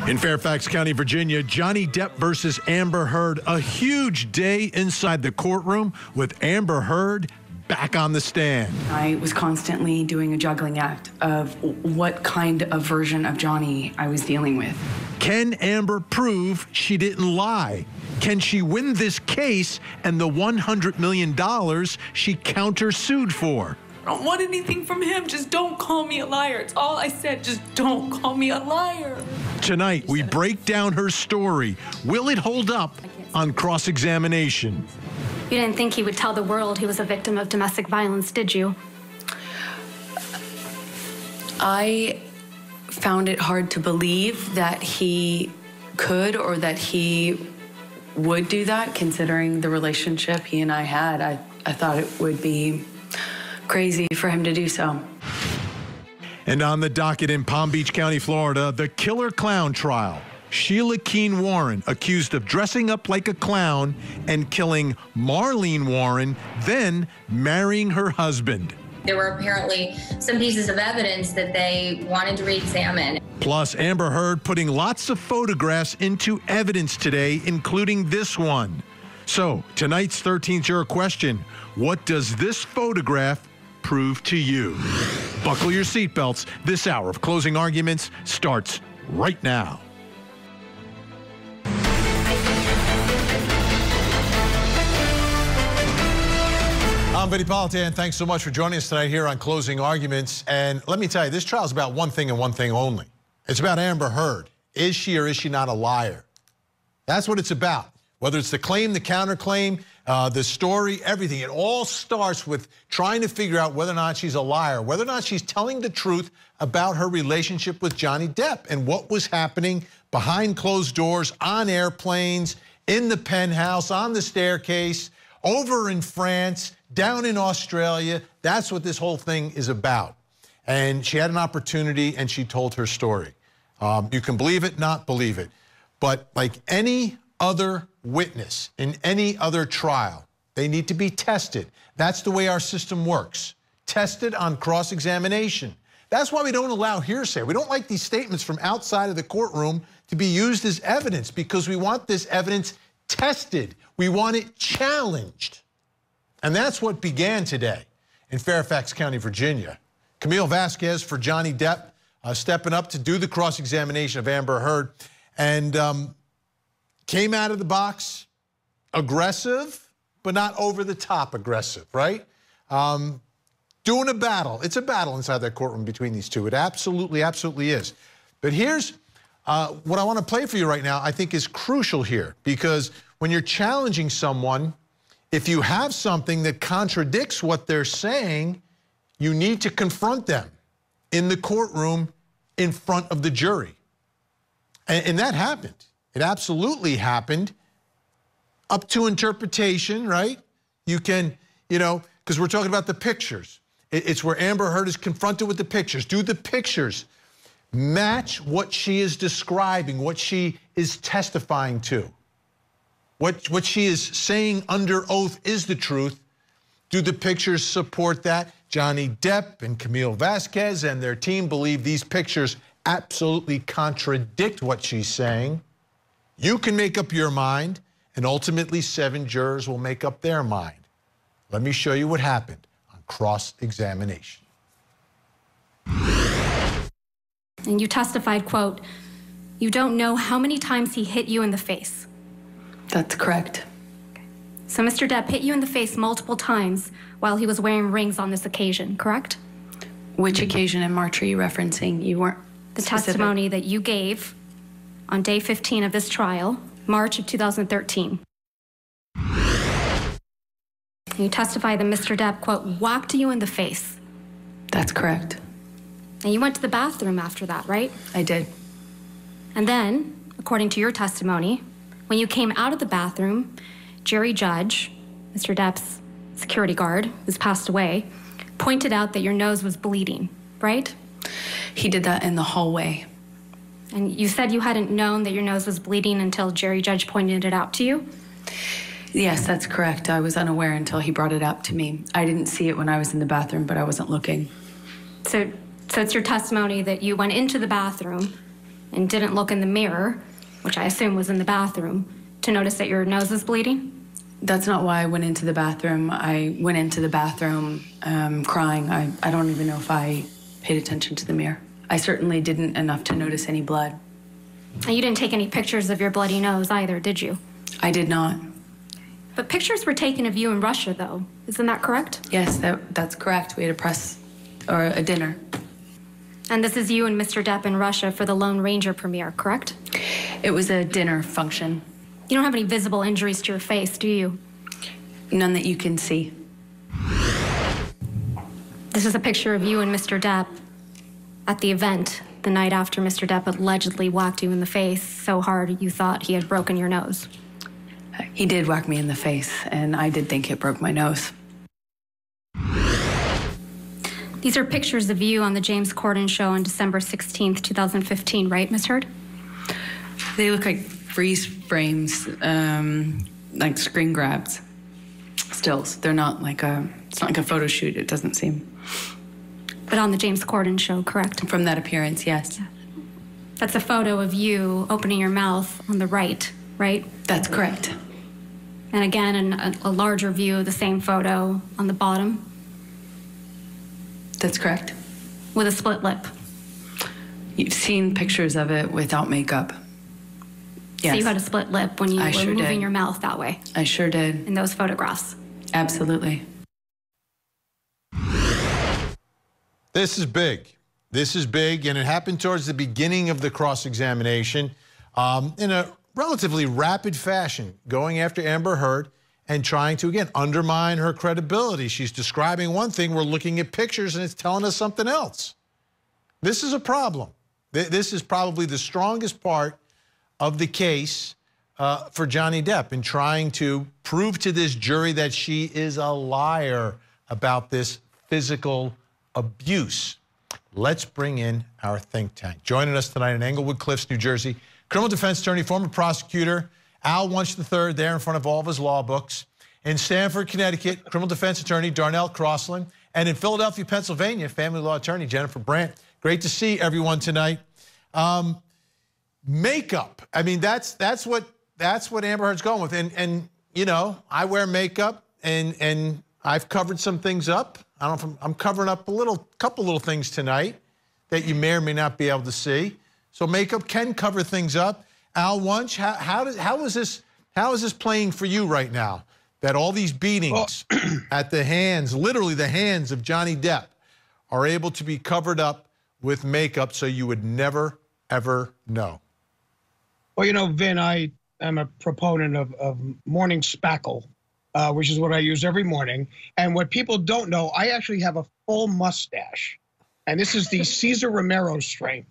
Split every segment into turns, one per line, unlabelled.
In Fairfax County, Virginia, Johnny Depp versus Amber Heard. A huge day inside the courtroom with Amber Heard back on the stand.
I was constantly doing a juggling act of what kind of version of Johnny I was dealing with.
Can Amber prove she didn't lie? Can she win this case and the $100 million she countersued for?
I don't want anything from him. Just don't call me a liar. It's all I said. Just don't call me a liar.
Tonight, we break down her story. Will it hold up on cross-examination?
You didn't think he would tell the world he was a victim of domestic violence, did you?
I found it hard to believe that he could or that he would do that, considering the relationship he and I had. I thought it would be crazy for him to do so.
And on the docket in Palm Beach County, Florida, the killer clown trial. Sheila Keene Warren accused of dressing up like a clown and killing Marlene Warren, then marrying her husband.
There were apparently some pieces of evidence that they wanted to re-examine.
Plus, Amber Heard putting lots of photographs into evidence today, including this one. So, tonight's 13th juror question, what does this photograph prove to you? Buckle your seatbelts. This hour of closing arguments starts right now. I'm Vinnie Politan. Thanks so much for joining us tonight here on Closing Arguments. And let me tell you, this trial is about one thing and one thing only. It's about Amber Heard. Is she or is she not a liar? That's what it's about. Whether it's the claim, the counterclaim, the story, everything. It all starts with trying to figure out whether or not she's a liar, whether or not she's telling the truth about her relationship with Johnny Depp and what was happening behind closed doors, on airplanes, in the penthouse, on the staircase, over in France, down in Australia. That's what this whole thing is about. And she had an opportunity and she told her story. You can believe it, not believe it. But like any other witness in any other trial, they need to be tested. That's the way our system works. Tested on cross-examination. That's why we don't allow hearsay. We don't like these statements from outside of the courtroom to be used as evidence, because we want this evidence tested. We want it challenged. And that's what began today in Fairfax County, Virginia. Camille Vasquez for Johnny Depp stepping up to do the cross-examination of Amber Heard, and came out of the box aggressive, but not over-the-top aggressive, right? Doing a battle. It's a battle inside that courtroom between these two. It absolutely, absolutely is. But here's what I want to play for you right now, I think is crucial here, because when you're challenging someone, if you have something that contradicts what they're saying, you need to confront them in the courtroom in front of the jury. And that happened. It absolutely happened, up to interpretation, right? You can, because we're talking about the pictures. It's where Amber Heard is confronted with the pictures. Do the pictures match what she is describing, what she is testifying to? What she is saying under oath is the truth. Do the pictures support that? Johnny Depp and Camille Vasquez and their team believe these pictures absolutely contradict what she's saying. You can make up your mind, and ultimately 7 jurors will make up their mind. Let me show you what happened on cross-examination.
And you testified, quote, you don't know how many times he hit you in the face.
That's correct.
Okay. So Mr. Depp hit you in the face multiple times while he was wearing rings on this occasion, correct?
Which occasion in March are you referencing? You weren't
The
specific.
testimony that you gave on day 15 of this trial, March of 2013. You testified that Mr. Depp, quote, whacked you in the face.
That's correct.
And you went to the bathroom after that, right?
I did.
And then, according to your testimony, when you came out of the bathroom, Jerry Judge, Mr. Depp's security guard, who's passed away, pointed out that your nose was bleeding, right?
He did that in the hallway.
And you said you hadn't known that your nose was bleeding until Jerry Judge pointed it out to you?
Yes, that's correct. I was unaware until he brought it up to me. I didn't see it when I was in the bathroom, but I wasn't looking.
So it's your testimony that you went into the bathroom and didn't look in the mirror, which I assume was in the bathroom, to notice that your nose is bleeding?
That's not why I went into the bathroom. I went into the bathroom crying. I don't even know if I paid attention to the mirror. I certainly didn't enough to notice any blood.
And you didn't take any pictures of your bloody nose either, did you?
I did not.
But pictures were taken of you in Russia, though. Isn't that correct?
Yes, that's correct. We had a press or a dinner.
And this is you and Mr. Depp in Russia for the Lone Ranger premiere, correct?
It was a dinner function.
You don't have any visible injuries to your face, do you?
None that you can see.
This is a picture of you and Mr. Depp at the event the night after Mr. Depp allegedly whacked you in the face so hard you thought he had broken your nose.
He did whack me in the face, and I did think it broke my nose.
These are pictures of you on the James Corden show on December 16th, 2015, right, Ms. Heard?
They look like freeze frames, like screen grabs, stills. They're not like it's not like a photo shoot, it doesn't seem.
But on the James Corden show, correct?
From that appearance, yes.
That's a photo of you opening your mouth on the right, right?
That's correct.
And again, a larger view of the same photo on the bottom.
That's correct.
With a split lip.
You've seen pictures of it without makeup. Yes.
So you had a split lip when you were
sure
moving
did.
your mouth that way.
I sure did.
In those photographs.
Absolutely.
This is big. This is big, and it happened towards the beginning of the cross-examination in a relatively rapid fashion, going after Amber Heard and trying to, again, undermine her credibility. She's describing one thing, we're looking at pictures, and it's telling us something else. This is a problem. This is probably the strongest part of the case for Johnny Depp in trying to prove to this jury that she is a liar about this physical abuse. Let's bring in our think tank. Joining us tonight in Englewood Cliffs, New Jersey, criminal defense attorney, former prosecutor, Al Wunsch III, there in front of all of his law books. In Stamford, Connecticut, criminal defense attorney Darnell Crosland. And in Philadelphia, Pennsylvania, family law attorney Jennifer Brandt. Great to see everyone tonight. Makeup. I mean, that's what Amber Heard's going with. And you know, I wear makeup, and I've covered some things up. I don't know if I'm covering up a couple little things tonight that you may or may not be able to see. So makeup can cover things up. Al Wunsch, how is this playing for you right now? That all these beatings at the hands, literally the hands of Johnny Depp, are able to be covered up with makeup so you would never, ever know.
Well, you know, Vin, I am a proponent of morning spackle, which is what I use every morning. And what people don't know, I actually have a full mustache. And this is the Cesar Romero strain,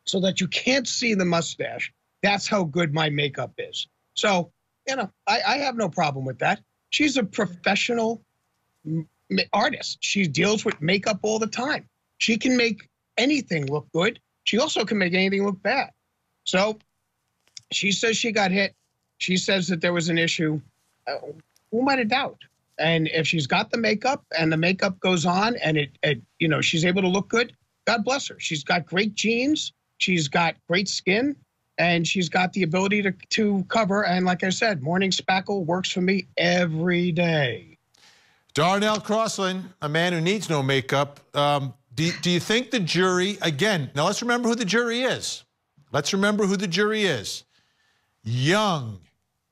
so that you can't see the mustache. That's how good my makeup is. So, you know, I have no problem with that. She's a professional artist. She deals with makeup all the time. She can make anything look good. She also can make anything look bad. So she says she got hit. She says that there was an issue. Who might have doubt? And if she's got the makeup and the makeup goes on and it you know, she's able to look good, God bless her. She's got great genes. She's got great skin. And she's got the ability to cover. And like I said, morning spackle works for me every day.
Darnell Crosland, a man who needs no makeup. Do you think the jury, again, now let's remember who the jury is. Let's remember who the jury is. Young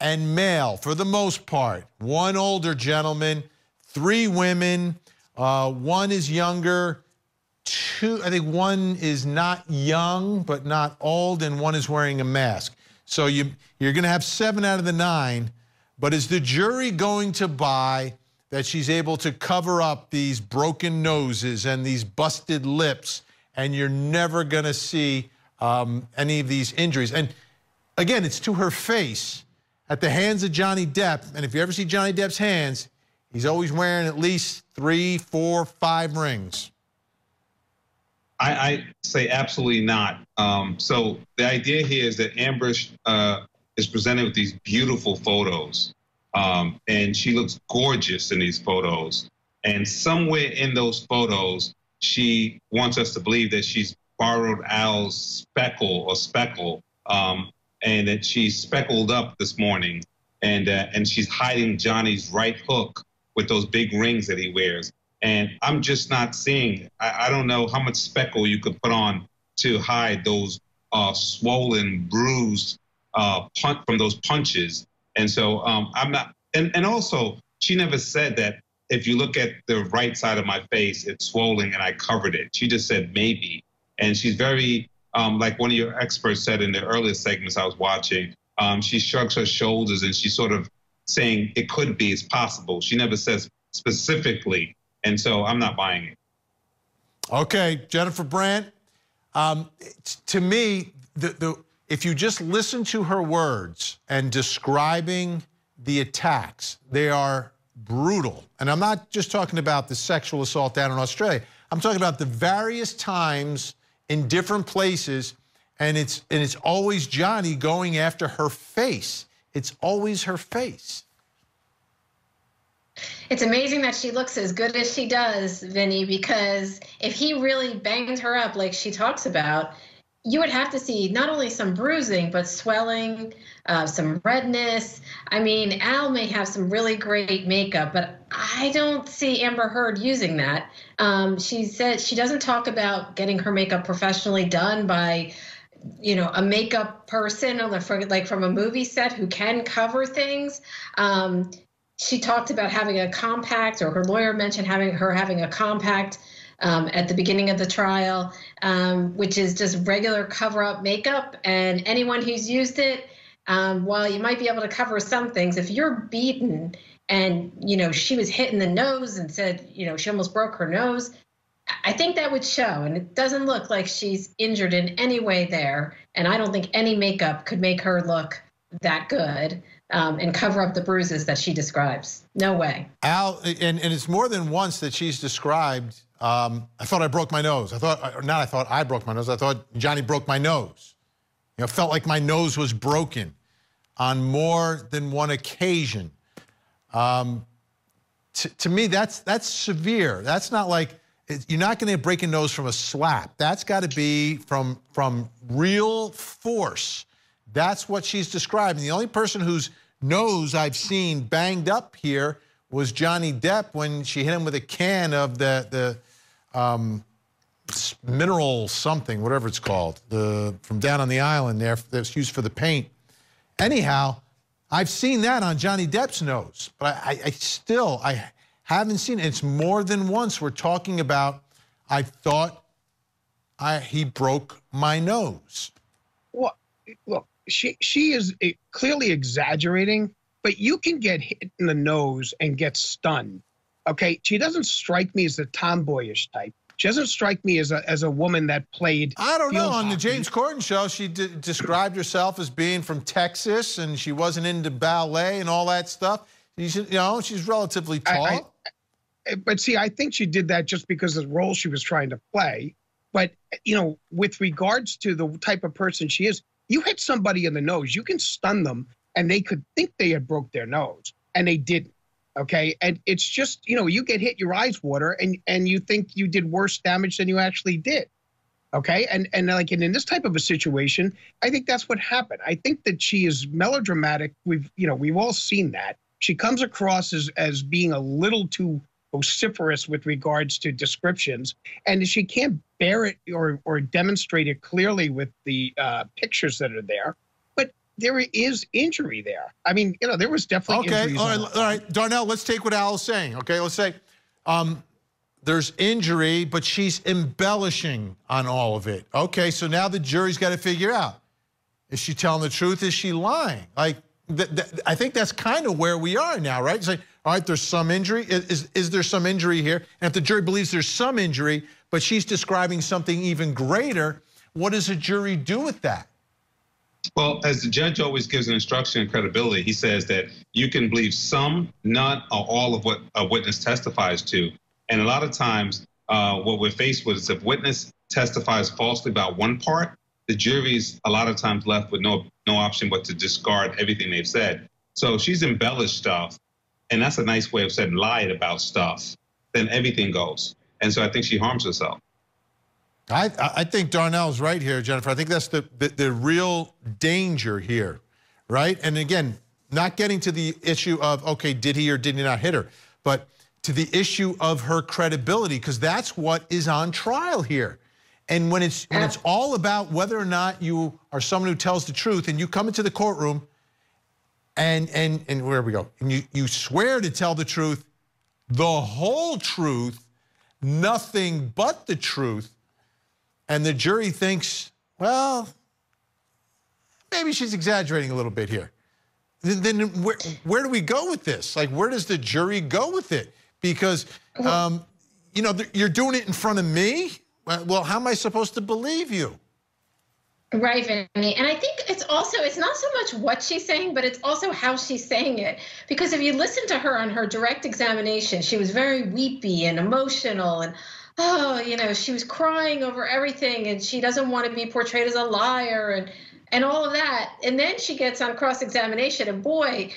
and male for the most part. One older gentleman, 3 women. One is younger. 2, I think one is not young, but not old, and one is wearing a mask. So you're going to have 7 out of the 9, but is the jury going to buy that she's able to cover up these broken noses and these busted lips, and you're never going to see any of these injuries? And again, it's to her face at the hands of Johnny Depp, and if you ever see Johnny Depp's hands, he's always wearing at least 3, 4, 5 rings.
I say absolutely not. So the idea here is that Amber is presented with these beautiful photos, and she looks gorgeous in these photos. And somewhere in those photos, she wants us to believe that she's borrowed Al's speckle, and that she's speckled up this morning, and she's hiding Johnny's right hook with those big rings that he wears. And I'm just not seeing. I don't know how much speckle you could put on to hide those swollen, bruised from those punches. And so I'm not. And also, she never said that if you look at the right side of my face, it's swollen and I covered it. She just said maybe. And she's very, like one of your experts said in the earlier segments I was watching, she shrugs her shoulders and she's sort of saying it could be, it's possible. She never says specifically. And so I'm not buying it.
Okay, Jennifer Brandt, to me, if you just listen to her words and describing the attacks, they are brutal. And I'm not just talking about the sexual assault down in Australia. I'm talking about the various times in different places, and it's always Johnny going after her face. It's always her face.
It's amazing that she looks as good as she does, Vinny, because if he really banged her up like she talks about, you would have to see not only some bruising, but swelling, some redness. I mean, Al may have some really great makeup, but I don't see Amber Heard using that. She said she doesn't talk about getting her makeup professionally done by, you know, a makeup person like from a movie set who can cover things. She talked about having a compact, or her lawyer mentioned having a compact at the beginning of the trial, which is just regular cover-up makeup. And anyone who's used it, while you might be able to cover some things, if you're beaten and, you know, she was hit in the nose and said, you know, she almost broke her nose, I think that would show. And it doesn't look like she's injured in any way there. And I don't think any makeup could make her look that good and cover up the bruises that she describes. No way.
Al, and it's more than once that she's described, I thought I broke my nose. I thought I broke my nose. I thought Johnny broke my nose. You know, felt like my nose was broken on more than one occasion. To me, that's severe. That's not like, you're not going to break a nose from a slap. That's got to be from real force. That's what she's describing. The only person whose nose I've seen banged up here was Johnny Depp when she hit him with a can of the mineral something, whatever it's called, from down on the island there that's used for the paint. Anyhow, I've seen that on Johnny Depp's nose, but I still haven't seen it. It's more than once we're talking about, I thought he broke my nose.
Well, look, she is clearly exaggerating, but you can get hit in the nose and get stunned. Okay, she doesn't strike me as a tomboyish type. She doesn't strike me as a woman that played.
I don't know. On the
hockey.
James Corden show, she described herself as being from Texas, and she wasn't into ballet and all that stuff. You know, she's relatively tall.
But see, I think she did that just because of the role she was trying to play. But, you know, with regards to the type of person she is, you hit somebody in the nose, you can stun them, and they could think they had broke their nose, and they didn't. Okay, and it's just, you know, you get hit, your eyes water, and you think you did worse damage than you actually did. Okay, and like in this type of a situation, I think that's what happened. I think that she is melodramatic. We've all seen that. She comes across as being a little too vociferous with regards to descriptions, and she can't bear it or demonstrate it clearly with the pictures that are there. But there is injury there. I mean, you know, there was definitely injuries.
All right, Darnell, let's take what Al is saying, okay? Let's say there's injury, but she's embellishing on all of it. Okay, so now the jury's got to figure out, is she telling the truth? Is she lying? Like, I think that's kind of where we are now, right? It's like, all right, there's some injury. Is there some injury here? And if the jury believes there's some injury, but she's describing something even greater, what does a jury do with that?
Well, as the judge always gives an instruction in credibility, he says that you can believe some, none, or all of what a witness testifies to. And a lot of times, what we're faced with is if witness testifies falsely about one part, the jury's a lot of times left with no option but to discard everything they've said. So she's embellished stuff, and that's a nice way of saying lied about stuff, then everything goes. And so I think she harms herself.
I think Darnell's right here, Jennifer. I think that's the real danger here, right? And again, not getting to the issue of, okay, did he or did he not hit her, but to the issue of her credibility, because that's what is on trial here. And when it's all about whether or not you are someone who tells the truth, and you come into the courtroom and where we go, and you swear to tell the truth, the whole truth, nothing but the truth, and the jury thinks, well, maybe she's exaggerating a little bit here. Then where do we go with this? Like, where does the jury go with it? Because, you know, you're doing it in front of me. Well, how am I supposed to believe you?
Right, Vinnie. And I think it's not so much what she's saying, but it's also how she's saying it. Because if you listen to her on her direct examination, she was very weepy and emotional, and you know, she was crying over everything, and she doesn't want to be portrayed as a liar and all of that. And then she gets on cross-examination, and boy,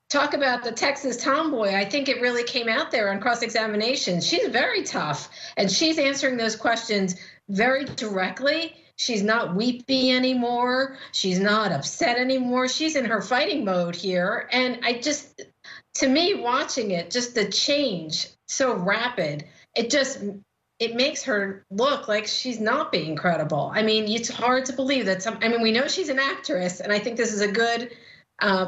talk about the Texas tomboy. I think it really came out there on cross-examination. She's very tough, and she's answering those questions very directly. She's not weepy anymore. She's not upset anymore. She's in her fighting mode here. And to me, watching it, just the change so rapid, it makes her look like she's not being credible. I mean, it's hard to believe that we know she's an actress, and I think this is a good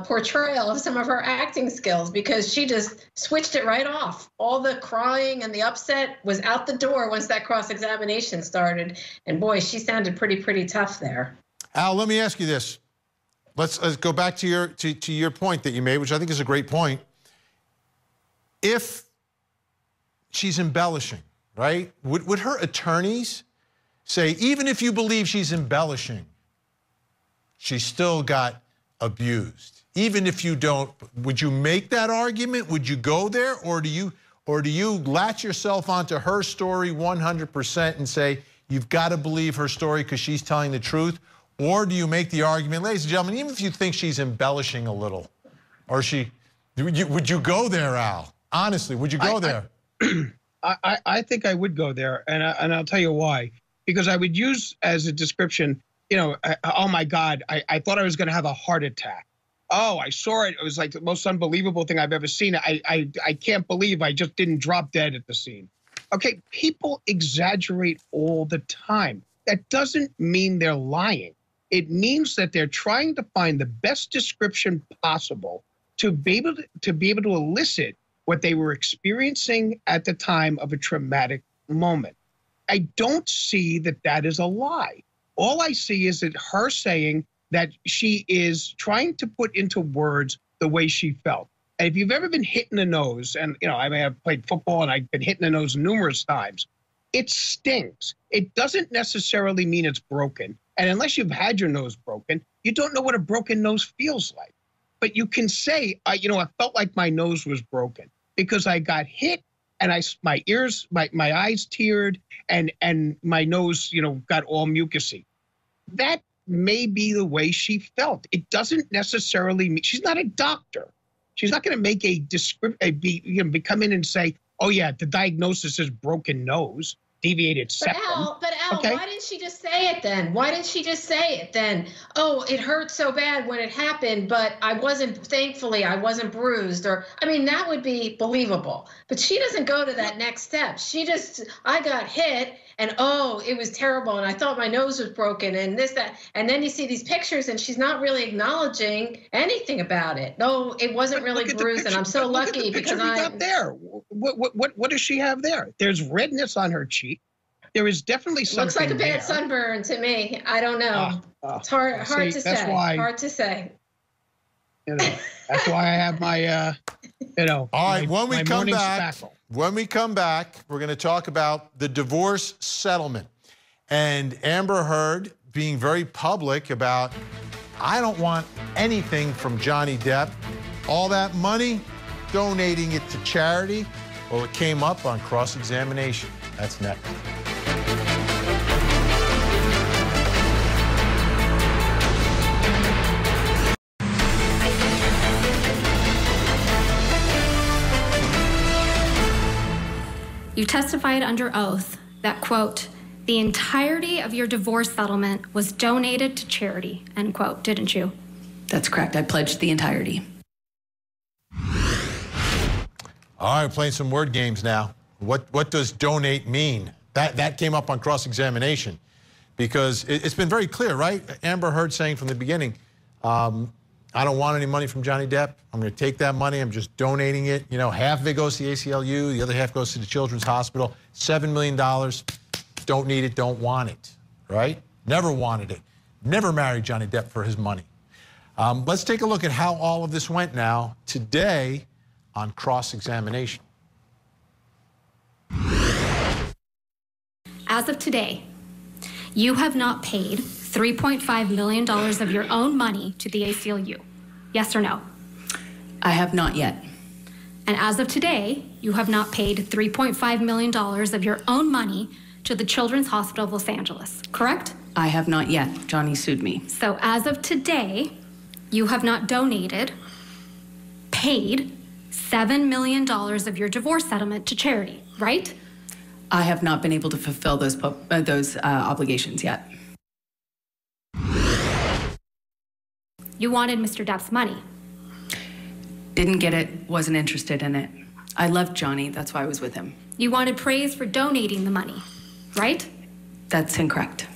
portrayal of some of her acting skills, because she just switched it right off. All the crying and the upset was out the door once that cross-examination started. And boy, she sounded pretty tough there.
Al, let me ask you this. Let's go back to your point that you made, which I think is a great point. If she's embellishing, right? Would her attorneys say, even if you believe she's embellishing, she still got abused? Even if you don't, would you make that argument? Would you go there, or do you latch yourself onto her story 100% and say you've got to believe her story because she's telling the truth? Or do you make the argument, ladies and gentlemen, even if you think she's embellishing a little, or would you go there, Al? Honestly, would you go there?
I think I would go there, and I'll tell you why. Because I would use as a description, you know, oh my God, I thought I was going to have a heart attack. Oh, I saw it. It was like the most unbelievable thing I've ever seen. I can't believe I just didn't drop dead at the scene. Okay, people exaggerate all the time. That doesn't mean they're lying. It means that they're trying to find the best description possible to be able to elicit what they were experiencing at the time of a traumatic moment. I don't see that is a lie. All I see is that her saying that she is trying to put into words the way she felt. And if you've ever been hit in the nose, and you know, I mean, I've played football and I've been hit in the nose numerous times, it stings. It doesn't necessarily mean it's broken. And unless you've had your nose broken, you don't know what a broken nose feels like. But you can say, you know, I felt like my nose was broken because I got hit and my eyes teared and my nose, you know, got all mucusy. That may be the way she felt. It doesn't necessarily mean, she's not a doctor. She's not going to make come in and say, oh yeah, the diagnosis is broken nose, deviated septum.
But Al, okay? Why didn't she just say it then? Why didn't she just say it then? Oh, it hurt so bad when it happened, but thankfully I wasn't bruised. Or, I mean, that would be believable. But she doesn't go to that next step. I got hit and oh, it was terrible and I thought my nose was broken and this, that. And then you see these pictures and she's not really acknowledging anything about it. No, it wasn't really bruised and I'm so lucky because I
got there. What does she have there? There's redness on her cheek. There is definitely something. Looks
like a bad sunburn to me. I don't know. It's hard to say. Hard to say.
You know, that's why I have my, you know.
All right, when we come back, we're going to talk about the divorce settlement and Amber Heard being very public about, I don't want anything from Johnny Depp. All that money, donating it to charity. Well, it came up on cross-examination. That's next.
You testified under oath that, quote, the the entirety of your divorce settlement was donated to charity, end quote, didn't you?
That's correct. I pledged the entirety.
All right, playing some word games now. What does donate mean? That came up on cross-examination because it's been very clear, right? Amber Heard saying from the beginning, I don't want any money from Johnny Depp. I'm going to take that money. I'm just donating it. You know, half of it goes to the ACLU. The other half goes to the Children's Hospital. $7 million. Don't need it. Don't want it. Right? Never wanted it. Never married Johnny Depp for his money. Let's take a look at how all of this went now today on cross-examination.
As of today, you have not paid $3.5 million of your own money to the ACLU. Yes or no?
I have not yet.
And as of today, you have not paid $3.5 million of your own money to the Children's Hospital of Los Angeles, correct?
I have not yet. Johnny sued me.
So as of today, you have not donated, paid $7 million of your divorce settlement to charity, right?
I have not been able to fulfill those obligations yet.
You wanted Mr. Depp's money.
Didn't get it, wasn't interested in it. I loved Johnny, that's why I was with him.
You wanted praise for donating the money, right?
That's incorrect.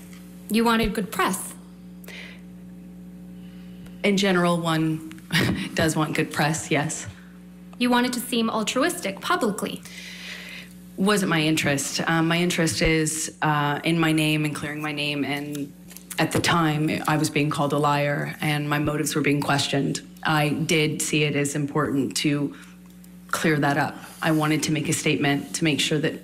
You wanted good press.
In general, one does want good press, yes.
You wanted to seem altruistic publicly.
Wasn't my interest. My interest is in my name and clearing my name, and at the time, I was being called a liar and my motives were being questioned. I did see it as important to clear that up. I wanted to make a statement to make sure that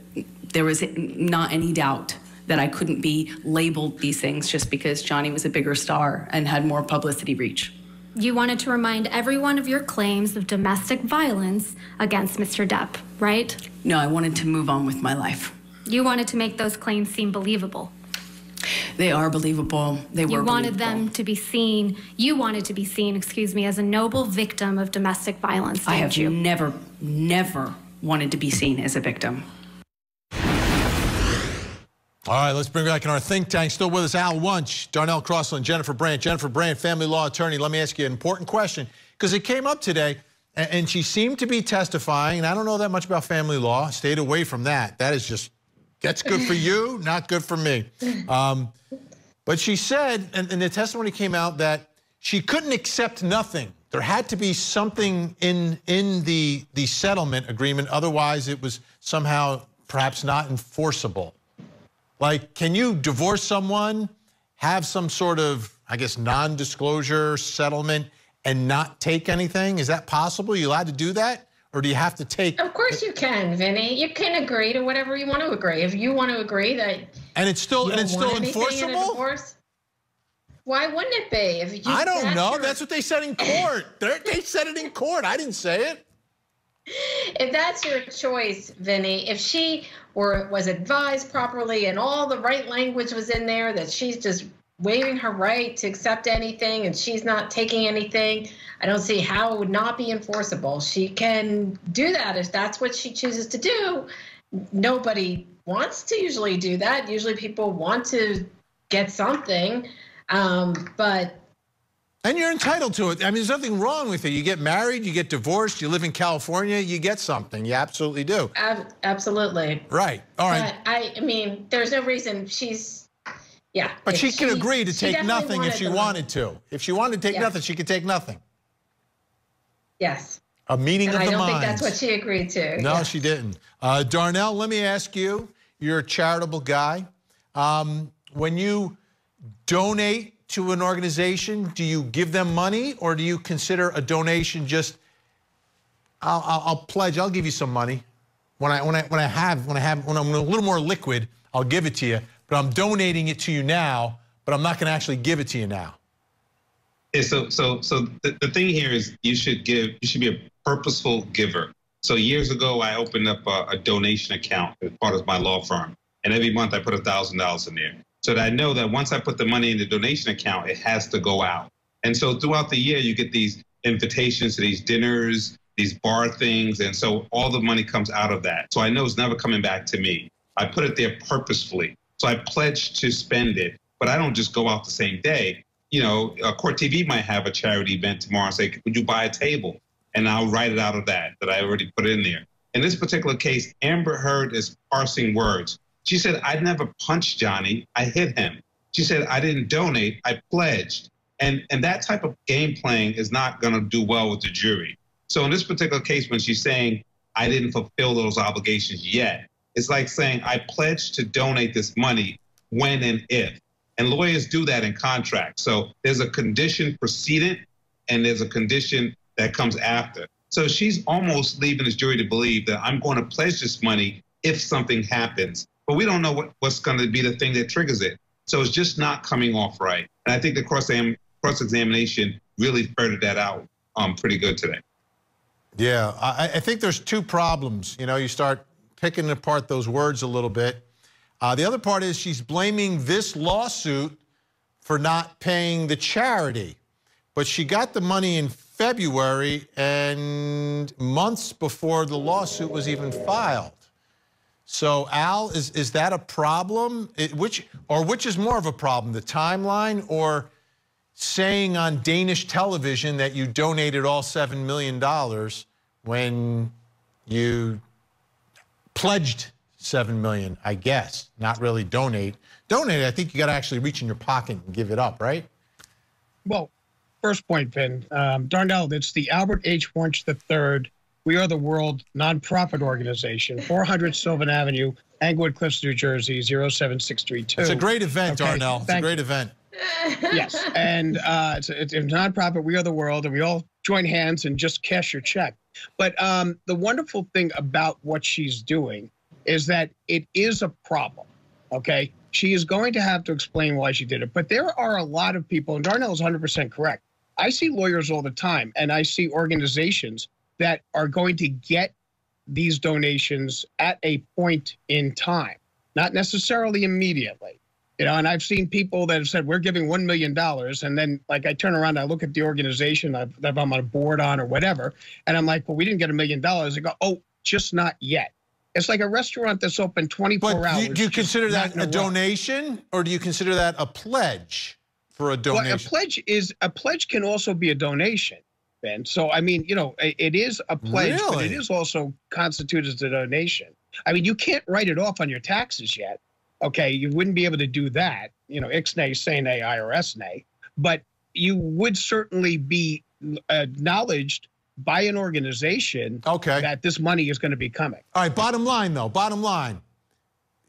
there was not any doubt that I couldn't be labeled these things just because Johnny was a bigger star and had more publicity reach.
You wanted to remind everyone of your claims of domestic violence against Mr. Depp, right?
No, I wanted to move on with my life.
You wanted to make those claims seem believable.
They are believable. They were
You wanted
believable.
them to be seen, you wanted to be seen, excuse me, as a noble victim of domestic violence, didn't
I have
you?
never wanted to be seen as a victim.
All right, let's bring back in our think tank. Still with us, Al Wunsch, Darnell, Crosland, Jennifer Brandt. Jennifer Brandt, family law attorney. Let me ask you an important question because it came up today and she seemed to be testifying. And I don't know that much about family law. Stayed away from that. That is just, that's good for you, not good for me. But she said, and the testimony came out that she couldn't accept nothing. There had to be something in the settlement agreement. Otherwise, it was somehow perhaps not enforceable. Like, can you divorce someone, have some sort of, I guess, non-disclosure settlement and not take anything? Is that possible? Are you allowed to do that? Or do you have to take?
Of course you can, Vinnie. You can agree to whatever you want to agree. If you want to agree that
and it's still
enforceable?
enforceable?
Why wouldn't it be? If you,
I don't know. That's what they said in court. They said it in court. I didn't say it.
If that's your choice, Vinnie, if she was advised properly and all the right language was in there, that she's just waiving her right to accept anything and she's not taking anything, I don't see how it would not be enforceable. She can do that if that's what she chooses to do. Nobody wants to usually do that. Usually people want to get something, but...
And you're entitled to it. I mean, there's nothing wrong with it. You get married, you get divorced, you live in California, you get something. You absolutely do.
Absolutely.
Right. All right.
But I mean, there's no reason she's, yeah.
But she can agree to take nothing if she wanted to. If she wanted to take nothing, she could take nothing.
Yes.
A meeting of the minds.
I don't think that's what she agreed to.
No,
yes.
she didn't. Darnell, let me ask you, you're a charitable guy. When you donate to an organization, do you give them money or do you consider a donation just, I'll pledge, I'll give you some money. When I'm a little more liquid, I'll give it to you, but I'm donating it to you now, but I'm not gonna actually give it to you now.
Yeah, so the thing here is you should be a purposeful giver. So years ago, I opened up a donation account as part of my law firm. And every month I put $1,000 in there. So that I know that once I put the money in the donation account, it has to go out. And so throughout the year, you get these invitations to these dinners, these bar things. And so all the money comes out of that. So I know it's never coming back to me. I put it there purposefully. So I pledged to spend it, but I don't just go out the same day. You know, Court TV might have a charity event tomorrow and say, would you buy a table? And I'll write it out of that I already put in there. In this particular case, Amber Heard is parsing words. She said, I never punched Johnny, I hit him. She said, I didn't donate, I pledged. And that type of game playing is not gonna do well with the jury. So in this particular case, when she's saying, I didn't fulfill those obligations yet, it's like saying, I pledged to donate this money when and if. And lawyers do that in contracts. So there's a condition precedent and there's a condition that comes after. So she's almost leaving this jury to believe that I'm going to pledge this money if something happens. But we don't know what's going to be the thing that triggers it. So it's just not coming off right. And I think the cross-examination really ferreted that out pretty good today.
Yeah, I think there's two problems. You know, you start picking apart those words a little bit. The other part is she's blaming this lawsuit for not paying the charity. But she got the money in February and months before the lawsuit was even filed. So, Al, is that a problem? Which is more of a problem, the timeline or saying on Danish television that you donated all $7 million when you pledged $7 million, I guess, not really donate. Donate, I think you got to actually reach in your pocket and give it up, right?
Well, first point, Vin. Darnell, it's the Albert H. Wunsch III We Are the World nonprofit organization, 400 Sylvan Avenue, Englewood Cliffs, New Jersey, 07632.
It's a great event,
Okay,
Darnell. It's a great event.
Yes, and it's a nonprofit, We Are the World, and we all join hands and just cash your check. But the wonderful thing about what she's doing is that it is a problem, okay? She is going to have to explain why she did it. But there are a lot of people, and Darnell is 100% correct. I see lawyers all the time, and I see organizations that are going to get these donations at a point in time, not necessarily immediately. You know, and I've seen people that have said, we're giving $1 million. And then, like, I turn around, I look at the organization that I'm on a board on or whatever, and I'm like, well, we didn't get $1 million. I go, oh, just not yet. It's like a restaurant that's open 24 hours.
Do you consider that a donation, or do you consider that a pledge for a donation?
Well, a pledge can also be a donation, Ben. So, I mean, you know, it is a pledge,
Really?
but it is also constituted as a donation. I mean, you can't write it off on your taxes yet. Okay, you wouldn't be able to do that. You know, ixnay, say nay, IRS nay. But you would certainly be acknowledged by an organization that this money is going to be coming.
All right, bottom line, though, bottom line.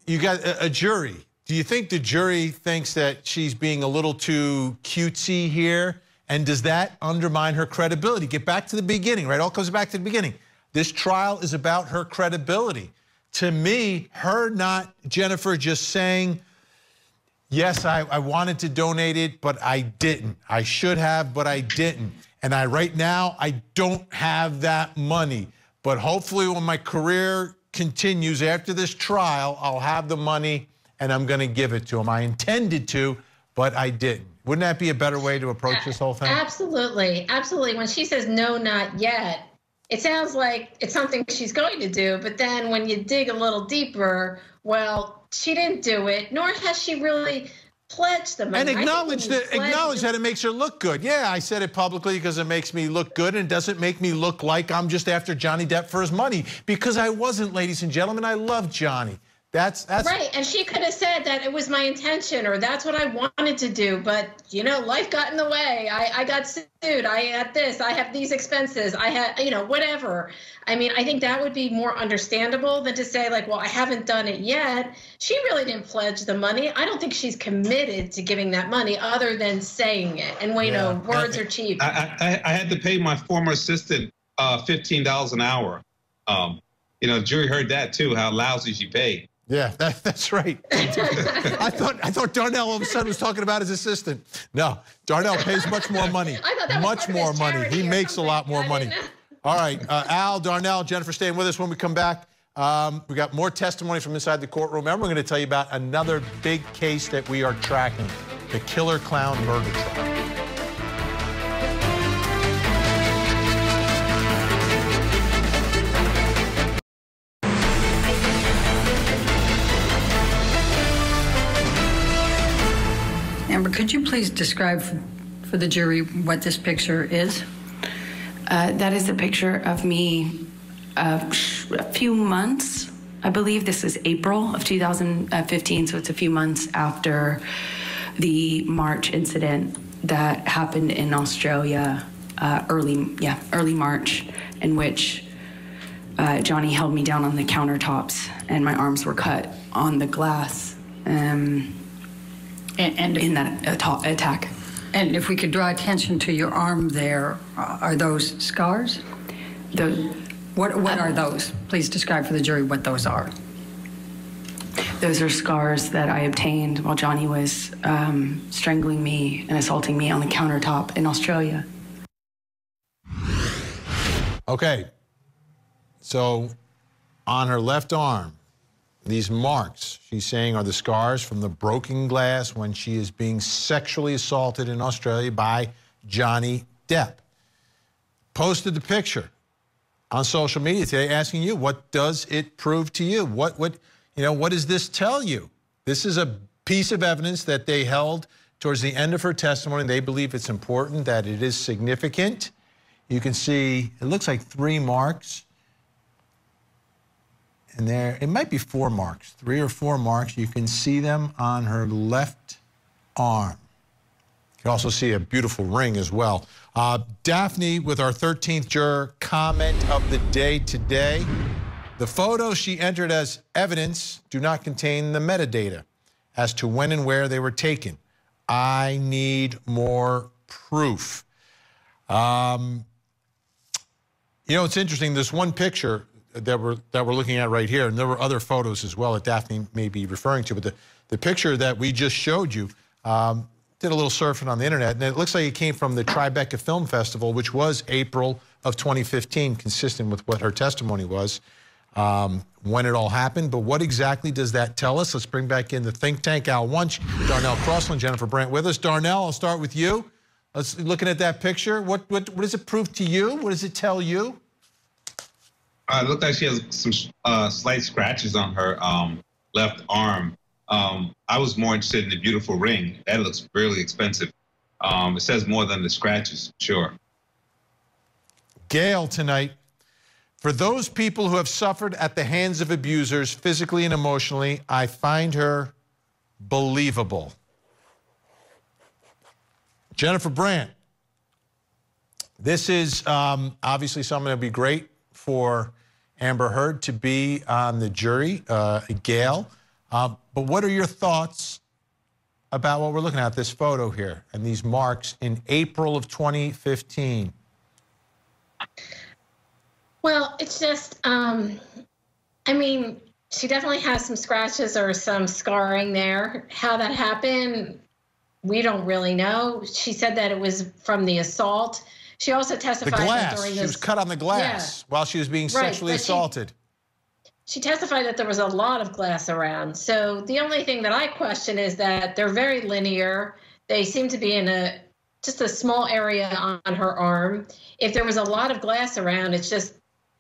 You got a jury. Do you think the jury thinks that she's being a little too cutesy here? And does that undermine her credibility? Get back to the beginning, right? All comes back to the beginning. This trial is about her credibility. To me, Jennifer just saying, yes, I wanted to donate it, but I didn't. I should have, but I didn't. And right now, I don't have that money. But hopefully when my career continues after this trial, I'll have the money and I'm gonna give it to him. I intended to, but I didn't. Wouldn't that be a better way to approach this whole thing?
Absolutely, absolutely. When she says no, not yet, it sounds like it's something she's going to do, but then when you dig a little deeper, well, she didn't do it, nor has she really pledged the money.
And acknowledge that it makes her look good. Yeah, I said it publicly because it makes me look good and it doesn't make me look like I'm just after Johnny Depp for his money, because I wasn't, ladies and gentlemen. I love Johnny. That's
right, and she could have said that it was my intention or that's what I wanted to do, but you know, life got in the way. I got sued, I had this, I have these expenses, I had, you know, whatever. I mean, I think that would be more understandable than to say like, well, I haven't done it yet. She really didn't pledge the money. I don't think she's committed to giving that money other than saying it. And you know, words are cheap.
I had to pay my former assistant $15 an hour. You know, the jury heard that too, how lousy she paid.
Yeah, that's right. I thought Darnell all of a sudden was talking about his assistant. No, Darnell pays much more money.
I thought that was
much more money. He makes a lot more money. All right, Al, Darnell, Jennifer, staying with us. When we come back, we got more testimony from inside the courtroom, and we're going to tell you about another big case that we are tracking, the Killer Clown murder trial.
Amber, could you please describe for the jury what this picture is?
That is a picture of me a few months. I believe this is April of 2015, so it's a few months after the March incident that happened in Australia, early March, in which Johnny held me down on the countertops and my arms were cut on the glass and in that attack.
And if we could draw attention to your arm there, are those scars? What are those? Please describe for the jury what those are.
Those are scars that I obtained while Johnny was strangling me and assaulting me on the countertop in Australia.
Okay, so on her left arm, these marks, she's saying, are the scars from the broken glass when she is being sexually assaulted in Australia by Johnny Depp. Posted the picture on social media today asking you, what does it prove to you? What does this tell you? This is a piece of evidence that they held towards the end of her testimony. They believe it's important, that it is significant. You can see, it looks like 3 marks. And there, it might be 4 marks, 3 or 4 marks. You can see them on her left arm. You can also see a beautiful ring as well. Daphne, with our 13th juror comment of the day today. The photos she entered as evidence do not contain the metadata as to when and where they were taken. I need more proof. You know, it's interesting. There's one picture that we're looking at right here, and there were other photos as well that Daphne may be referring to, but the picture that we just showed you, did a little surfing on the internet, and it looks like it came from the Tribeca Film Festival, which was April of 2015, consistent with what her testimony was, when it all happened. But what exactly does that tell us? Let's bring back in the think tank, Al Wunsch, Darnell, Crosland, Jennifer Brandt with us. Darnell, I'll start with you. Let's looking at that picture. What does it prove to you? What does it tell you?
It looked like she has some slight scratches on her left arm. I was more interested in the beautiful ring. That looks really expensive. It says more than the scratches, sure.
Gail tonight. For those people who have suffered at the hands of abusers, physically and emotionally, I find her believable. Jennifer Brandt. This is obviously something that would be great for Amber Heard to be on the jury, Gail. But what are your thoughts about what we're looking at, this photo here and these marks in April of 2015?
Well, it's just, I mean, she definitely has some scratches or some scarring there. How that happened, we don't really know. She said that it was from the assault. She also testified that during this...
She was cut on the glass while she was being sexually assaulted.
She testified that there was a lot of glass around. So the only thing that I question is that they're very linear. They seem to be in just a small area on her arm. If there was a lot of glass around, it's just,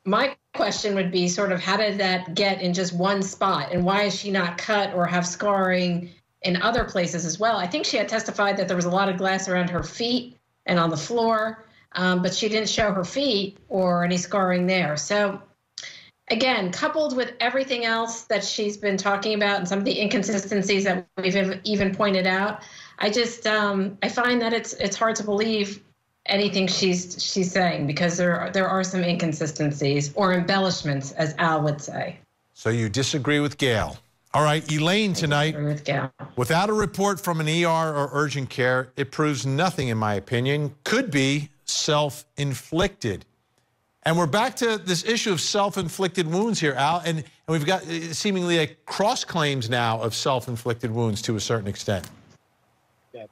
my question would be sort of, how did that get in just one spot? And why is she not cut or have scarring in other places as well? I think she had testified that there was a lot of glass around her feet and on the floor, but she didn't show her feet or any scarring there. So again, coupled with everything else that she's been talking about and some of the inconsistencies that we've even pointed out, I just I find that it's hard to believe anything she's saying, because there are some inconsistencies or embellishments, as Al would say.
So you disagree with Gail. All right, Elaine tonight.
With Gail.
Without a report from an ER or urgent care, it proves nothing, in my opinion. Could be self-inflicted. And we're back to this issue of self-inflicted wounds here, Al, and we've got seemingly a cross claims now of self-inflicted wounds to a certain extent.
Yeah,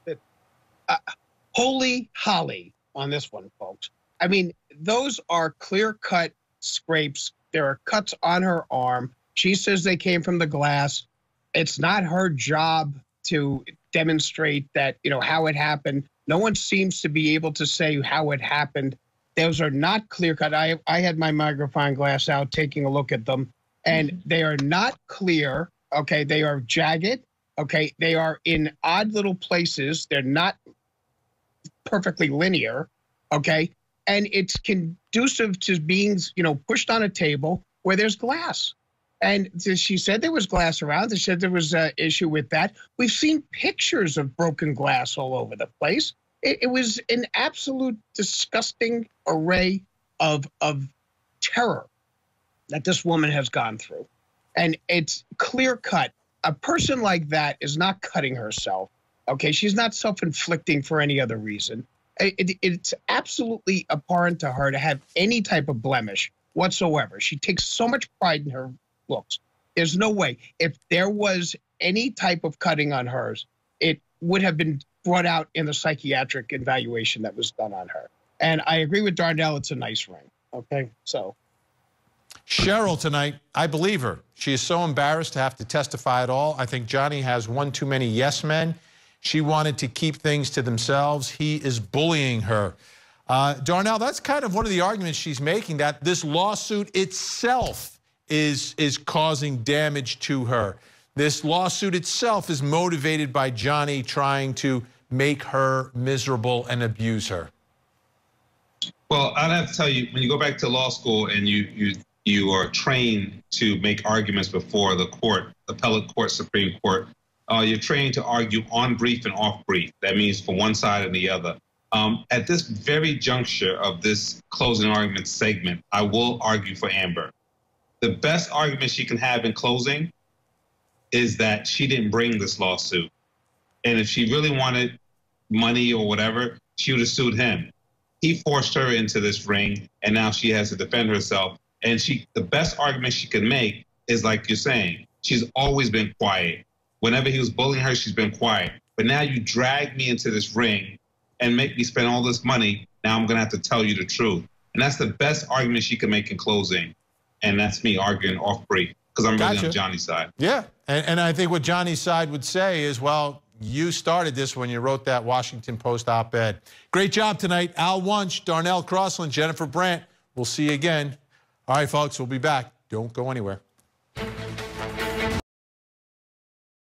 holy holly on this one, folks. I mean, those are clear-cut scrapes. There are cuts on her arm. She says they came from the glass. It's not her job to demonstrate that, you know, how it happened. No one seems to be able to say how it happened. Those are not clear-cut. I had my magnifying glass out taking a look at them, and they are not clear, okay? They are jagged, Okay, they are in odd little places. They're not perfectly linear. Okay, and it's conducive to being, you know, pushed on a table where there's glass. And she said there was glass around. She said there was an issue with that. We've seen pictures of broken glass all over the place. It was an absolute disgusting array of terror that this woman has gone through. And it's clear cut. A person like that is not cutting herself. Okay, she's not self-inflicting for any other reason. It's absolutely abhorrent to her to have any type of blemish whatsoever. She takes so much pride in her looks. There's no way. If there was any type of cutting on hers, it would have been brought out in the psychiatric evaluation that was done on her. And I agree with Darnell, it's a nice ring. Okay, so.
Cheryl tonight, I believe her. She is so embarrassed to have to testify at all. I think Johnny has one too many yes men. She wanted to keep things to themselves. He is bullying her. Darnell, that's kind of one of the arguments she's making, that this lawsuit itself is causing damage to her. This lawsuit itself is motivated by Johnny trying to make her miserable and abuse her.
Well, I'd have to tell you, when you go back to law school and you are trained to make arguments before the court, appellate court, Supreme Court, you're trained to argue on brief and off brief. That means for one side and the other. At this very juncture of this closing argument segment, I will argue for Amber. The best argument she can have in closing is that she didn't bring this lawsuit. And if she really wanted money or whatever, she would have sued him. He forced her into this ring, and now she has to defend herself. And the best argument she can make is, like you're saying, she's always been quiet. Whenever he was bullying her, she's been quiet. But now you drag me into this ring and make me spend all this money. Now I'm going to have to tell you the truth. And that's the best argument she can make in closing. And that's me arguing off brief, because I'm really on Johnny's side.
Yeah, and I think what Johnny's side would say is, well, you started this when you wrote that Washington Post op-ed. Great job tonight. Al Wunsch, Darnell, Crosland, Jennifer Brandt. We'll see you again. All right, folks, we'll be back. Don't go anywhere.